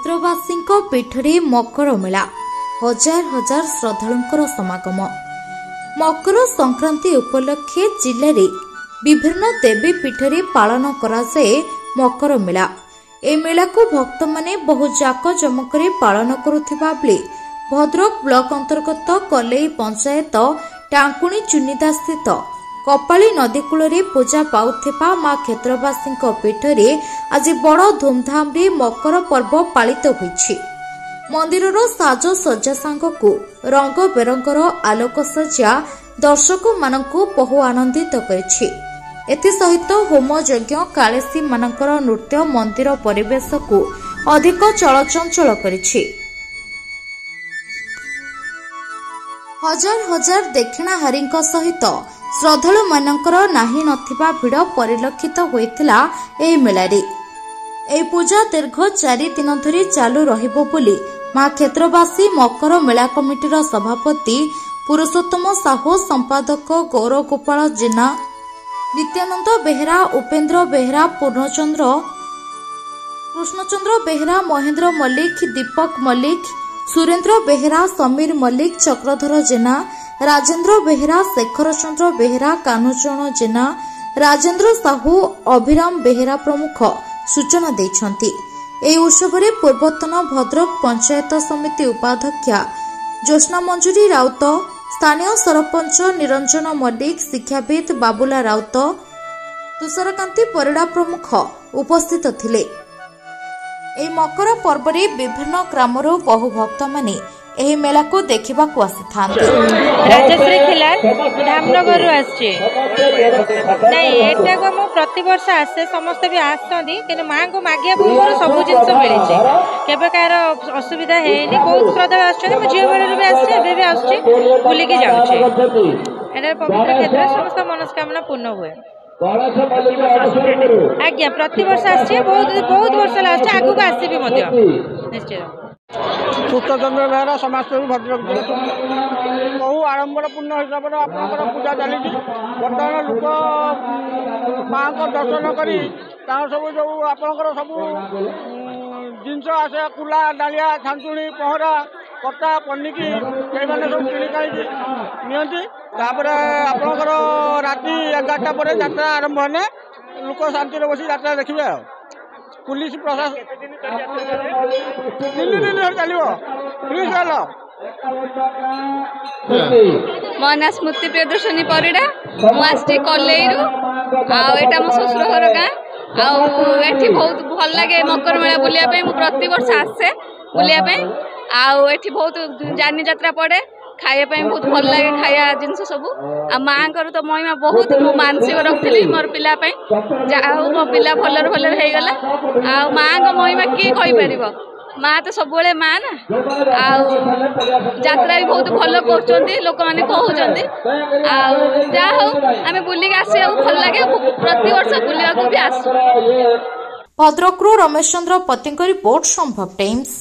क्षेत्रवासी पीठरे मकर मेला हजार हजार श्रद्धालुंकर समागम। मकर संक्रांति उपलक्षे जिले में विभिन्न देवी पीठरे पालन कराए मकर मेला। ए मेला को भक्त माने बहु जाक जमकरे पालन करुथिबा बेले भद्रक ब्लॉक अंतर्गत कलेई पंचायत टांकुणी चुनिदा स्थित कपाली नदी कूल पूजा पाउथिबा मां क्षेत्रवासी पीठरे आज बड़ धूमधाम रे मकर पर्व पालित होइछि। मंदिरर साज सज्जा सांगकु रंग बेरंगर आलोक सज्जा दर्शक मानकु बहु आनंदित करिछि। एथि सहित होम यज्ञ कालेसी मानकर नृत्य मंदिर परिवेश को अधिक चलचंचल करिछि। हजार हजार दक्षिणाहारी सहित श्रद्धालु मानकर नाही नथिबा भिड़ परिलक्षित होइतिला एही मेलारे। एही पूजा दीर्घ 4 दिन धरी चालू रहिबो बोली मां क्षेत्रवासी मकर मेला कमिटीर सभापति पुरुषोत्तम साहू, संपादक गौरव गोपाल जेना, नित्यानंद बेहरा, उपेन्द्र बेहरा, पूर्णचंद्र, कृष्णचंद्र बेहरा, महेंद्र मल्लिक, दीपक मल्लिक, सुरेंद्र बेहरा, समीर मल्लिक, चक्रधर जेना, राजेंद्र बेहरा, शेखर चंद्र बेहरा, कान्हचरण जेना, राजेंद्र साहू, अभिराम बेहरा प्रमुख सूचना दैछंती। एही उत्सवरे पूर्वतन भद्रक पंचायत समिति उपाध्यक्षा ज्योत्स्ना मंजूरी राउत, स्थानीय सरपंच निरंजन मल्लिक, शिक्षाविद बाबुला राउत, तुषारकांति परिड़ा प्रमुख उपस्थित थिले। एही मकर पर्वरे विभिन्न ग्रामरो बहु भक्त माने एही मेला को देखिबा को आसिथांते। राजश्री खिलार धामनगर आछे नहीं एटा को मो प्रति वर्ष आसे समस्त भी आछंदी कि मां को मागिया पूर्व सब जिंस मिले छे केबे कार असुविधा हेनी। बहुत श्रद्धा आछे मो जियो बेले भी आछे एबे भी आछे बुली के जाउ छे। एटा पवित्र क्षेत्र समस्त मनस्कामना पूर्ण हुए। आज्ञा प्रति वर्ष आछे बहुत वर्ष आछे आगु को आसीबी मध्य निश्चय। सूत्रचंद्र बेहरा समाजसेवी भद्रक जिला बहु आडंबरपूर्ण हिसाब से आपंकर पूजा चली। बर्तमान लोक माँ को दर्शन कर सब जो आपंकर सब जिनस आसे कुला डालिया छांचुणी पहरा कटा पनिकी ये सब किणी आपंकर राति 11टा पर यात्रा आरंभ होने लोक शांति बस यात्रा देखिए। पुलिस प्रशासन 3 दिन चलो पुलिस मो ना स्मृति प्रियदर्शनी परिड़ा मुझे कलेरु आटा मो शशुर घर गाँ आठी बहुत भल लगे मकर मेला बुलाया मु प्रति वर्ष आसे बुलाया आठी बहुत जानी जात्रा पड़े खायापी बहुत भल लगे खाया जिनस सब माँ तो महिमा बहुत मानसिक रखी मोर पिलापी जहाँ मो पिला भलर भलर हो गला आ माँ को महिमा किए कहीपर माँ तो सब माँ ना आत्रा भी बहुत भल कर लोक मैंने कहते जहाँ हूँ आम बुलिक आसी भल लगे प्रति वर्ष बुलवाक भी आसु। भद्रकरू रमेश चंद्र पति रिपोर्ट संभव टाइम्स।